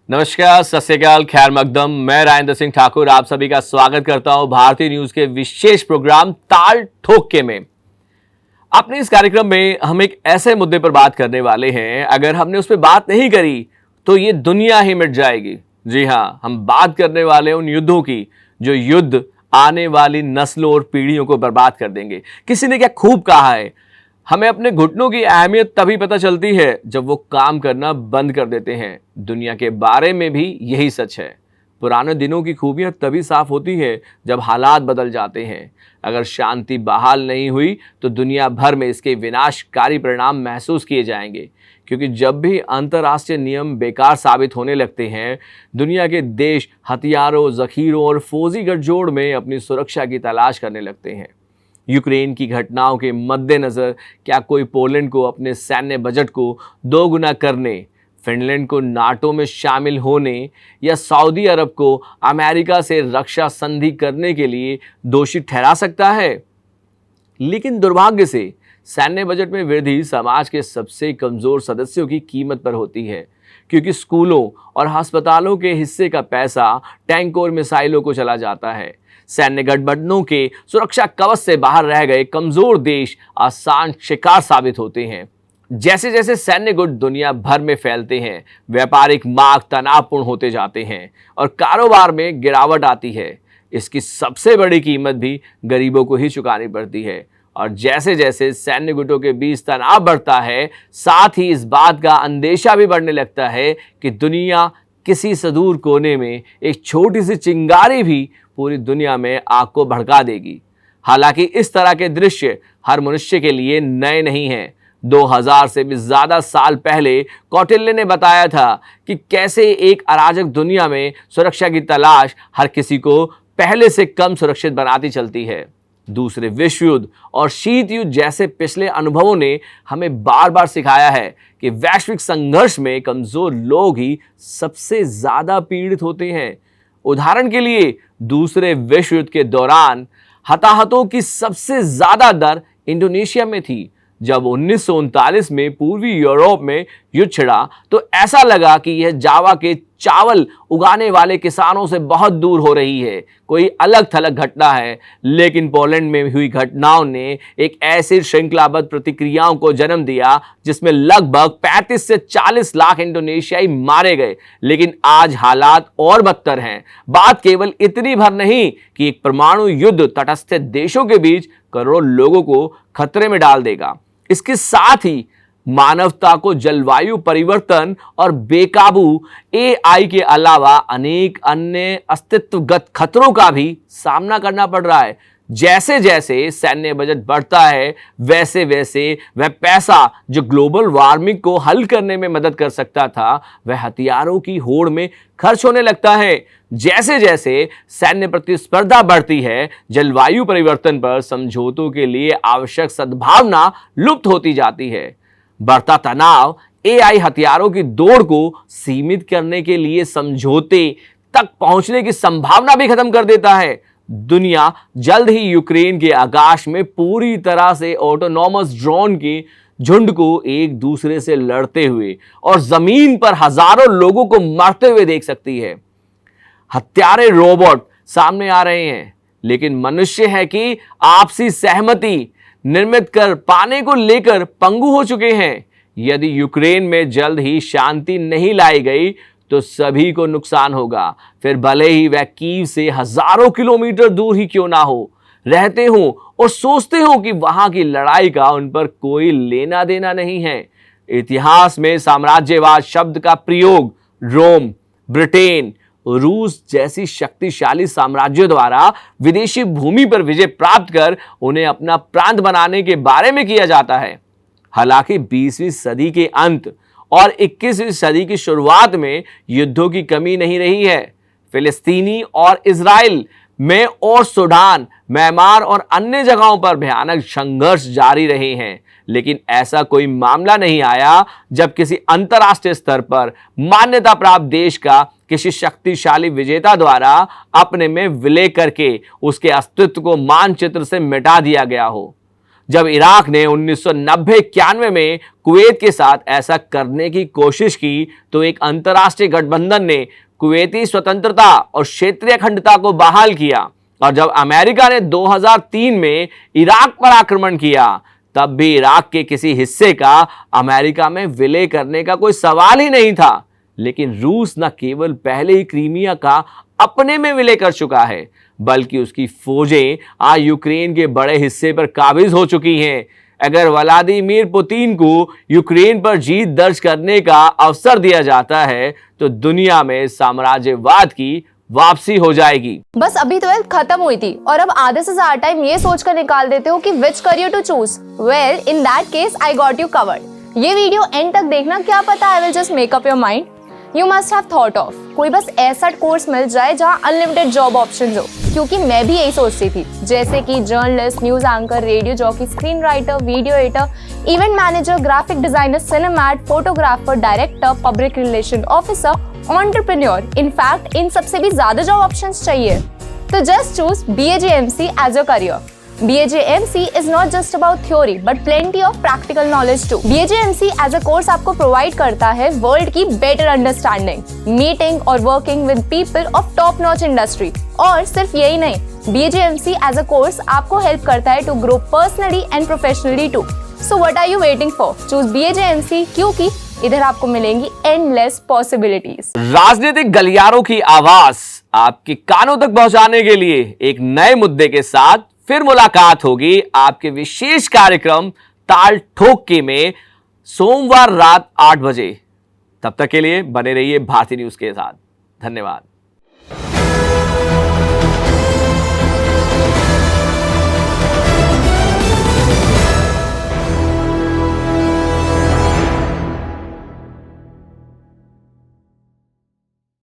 नमस्कार, सत श्री अकाल, खैर मकदम। मैं राजेंद्र सिंह ठाकुर आप सभी का स्वागत करता हूं भारतीय न्यूज के विशेष प्रोग्राम ताल ठोक के में। अपने इस कार्यक्रम में हम एक ऐसे मुद्दे पर बात करने वाले हैं, अगर हमने उस पर बात नहीं करी तो ये दुनिया ही मिट जाएगी। जी हाँ, हम बात करने वाले उन युद्धों की जो युद्ध आने वाली नस्लों और पीढ़ियों को बर्बाद कर देंगे। किसी ने क्या खूब कहा है, हमें अपने घुटनों की अहमियत तभी पता चलती है जब वो काम करना बंद कर देते हैं। दुनिया के बारे में भी यही सच है। पुराने दिनों की खूबियां तभी साफ होती है जब हालात बदल जाते हैं। अगर शांति बहाल नहीं हुई तो दुनिया भर में इसके विनाशकारी परिणाम महसूस किए जाएंगे। क्योंकि जब भी अंतर्राष्ट्रीय नियम बेकार साबित होने लगते हैं, दुनिया के देश हथियारों, जखीरों और फौजी गठजोड़ में अपनी सुरक्षा की तलाश करने लगते हैं। यूक्रेन की घटनाओं के मद्देनज़र क्या कोई पोलैंड को अपने सैन्य बजट को दोगुना करने, फिनलैंड को नाटो में शामिल होने या सऊदी अरब को अमेरिका से रक्षा संधि करने के लिए दोषी ठहरा सकता है? लेकिन दुर्भाग्य से सैन्य बजट में वृद्धि समाज के सबसे कमजोर सदस्यों की कीमत पर होती है, क्योंकि स्कूलों और अस्पतालों के हिस्से का पैसा टैंकों और मिसाइलों को चला जाता है। सैन्य गठबंधनों के सुरक्षा कवच से बाहर रह गए कमजोर देश आसान शिकार साबित होते हैं। जैसे जैसे सैन्य गुट दुनिया भर में फैलते हैं, व्यापारिक मार्ग तनावपूर्ण होते जाते हैं और कारोबार में गिरावट आती है। इसकी सबसे बड़ी कीमत भी गरीबों को ही चुकानी पड़ती है। और जैसे जैसे सैन्य गुटों के बीच तनाव बढ़ता है, साथ ही इस बात का अंदेशा भी बढ़ने लगता है कि दुनिया किसी सुदूर कोने में एक छोटी सी चिंगारी भी पूरी दुनिया में आग को भड़का देगी। हालांकि इस तरह के दृश्य हर मनुष्य के लिए नए नहीं हैं। 2000 से भी ज्यादा साल पहले कौटिल्य ने बताया था कि कैसे एक अराजक दुनिया में सुरक्षा की तलाश हर किसी को पहले से कम सुरक्षित बनाती चलती है। दूसरे विश्व युद्ध और शीत युद्ध जैसे पिछले अनुभवों ने हमें बार बार सिखाया है कि वैश्विक संघर्ष में कमजोर लोग ही सबसे ज्यादा पीड़ित होते हैं। उदाहरण के लिए दूसरे विश्व युद्ध के दौरान हताहतों की सबसे ज्यादा दर इंडोनेशिया में थी। जब 1939 में पूर्वी यूरोप में युद्ध छिड़ा तो ऐसा लगा कि यह जावा के चावल उगाने वाले किसानों से बहुत दूर हो रही है, कोई अलग थलग घटना है। लेकिन पोलैंड में हुई घटनाओं ने एक ऐसी श्रृंखलाबद्ध प्रतिक्रियाओं को जन्म दिया जिसमें लगभग 35 से 40 लाख इंडोनेशियाई मारे गए। लेकिन आज हालात और बदतर हैं। बात केवल इतनी भर नहीं कि एक परमाणु युद्ध तटस्थ देशों के बीच करोड़ों लोगों को खतरे में डाल देगा, इसके साथ ही मानवता को जलवायु परिवर्तन और बेकाबू एआई के अलावा अनेक अन्य अस्तित्वगत खतरों का भी सामना करना पड़ रहा है। जैसे जैसे सैन्य बजट बढ़ता है, वैसे वैसे वह पैसा जो ग्लोबल वार्मिंग को हल करने में मदद कर सकता था, वह हथियारों की होड़ में खर्च होने लगता है। जैसे जैसे सैन्य प्रतिस्पर्धा बढ़ती है, जलवायु परिवर्तन पर समझौतों के लिए आवश्यक सद्भावना लुप्त होती जाती है। बढ़ता तनाव एआई हथियारों की दौड़ को सीमित करने के लिए समझौते तक पहुंचने की संभावना भी खत्म कर देता है। दुनिया जल्द ही यूक्रेन के आकाश में पूरी तरह से ऑटोनॉमस ड्रोन के झुंड को एक दूसरे से लड़ते हुए और जमीन पर हजारों लोगों को मरते हुए देख सकती है। हत्यारे रोबोट सामने आ रहे हैं, लेकिन मनुष्य है कि आपसी सहमति निर्मित कर पाने को लेकर पंगु हो चुके हैं। यदि यूक्रेन में जल्द ही शांति नहीं लाई गई तो सभी को नुकसान होगा, फिर भले ही वह कीव से हजारों किलोमीटर दूर ही क्यों ना हो, रहते हो और सोचते हो कि वहां की लड़ाई का उन पर कोई लेना देना नहीं है। इतिहास में साम्राज्यवाद शब्द का प्रयोग रोम, ब्रिटेन, रूस जैसी शक्तिशाली साम्राज्यों द्वारा विदेशी भूमि पर विजय प्राप्त कर उन्हें अपना प्रांत बनाने के बारे में किया जाता है। हालांकि 20वीं सदी के अंत और 21वीं सदी की शुरुआत में युद्धों की कमी नहीं रही है। फिलिस्तीनी और इजराइल में और सूडान, म्यांमार और अन्य जगहों पर भयानक संघर्ष जारी रहे हैं। लेकिन ऐसा कोई मामला नहीं आया जब किसी अंतर्राष्ट्रीय स्तर पर मान्यता प्राप्त देश का किसी शक्तिशाली विजेता द्वारा अपने में विलय करके उसके अस्तित्व को मानचित्र से मिटा दिया गया हो। जब इराक ने 1990-91 में कुवैत के साथ ऐसा करने की कोशिश की तो एक अंतर्राष्ट्रीय गठबंधन ने कुवैती स्वतंत्रता और क्षेत्रीय अखंडता को बहाल किया। और जब अमेरिका ने 2003 में इराक पर आक्रमण किया तब भी इराक के किसी हिस्से का अमेरिका में विलय करने का कोई सवाल ही नहीं था। लेकिन रूस न केवल पहले ही क्रीमिया का अपने में विलय कर चुका है बल्कि उसकी फौजें आज यूक्रेन के बड़े हिस्से पर काबिज हो चुकी हैं। अगर व्लादिमीर पुतिन को यूक्रेन पर जीत दर्ज करने का अवसर दिया जाता है तो दुनिया में साम्राज्यवाद की वापसी हो जाएगी। बस अभी 12th खत्म हुई थी और अब आधे से ज्यादा टाइम ये सोचकर निकाल देते हो कि which career to choose. Well, in that case I got you covered. ये वीडियो एंड तक देखना, क्या पता I will just make up your mind. You must have thought of कोई बस ऐसा कोर्स मिल जाए जहाँ अनलिमिटेड जॉब ऑप्शन हो, क्योंकि मैं भी यही सोचती थी। जैसे कि journalist, news anchor, radio jockey, screen writer, video editor, event manager, graphic designer, सिनेमैट, photographer, director, public relation officer, entrepreneur. In fact इन सबसे भी ज्यादा जॉब ऑप्शंस चाहिए। तो just choose BAJMC as your career. BAJMC is not just about theory but plenty of practical knowledge too. BAJMC as a course आपको provide करता है world की बेटर अंडरस्टैंडिंग, मीटिंग और working with people of top notch industry. और सिर्फ यही नहीं, BAJMC as a course आपको हेल्प करता है to grow personally and professionally too. So what are you waiting for? Choose BAJMC, क्योंकि इधर आपको मिलेंगी एंडलेस पॉसिबिलिटीज। राजनीतिक गलियारों की आवाज आपके कानों तक पहुंचाने के लिए एक नए मुद्दे के साथ फिर मुलाकात होगी आपके विशेष कार्यक्रम ताल ठोक के में सोमवार रात 8 बजे। तब तक के लिए बने रहिए भारती न्यूज के साथ। धन्यवाद।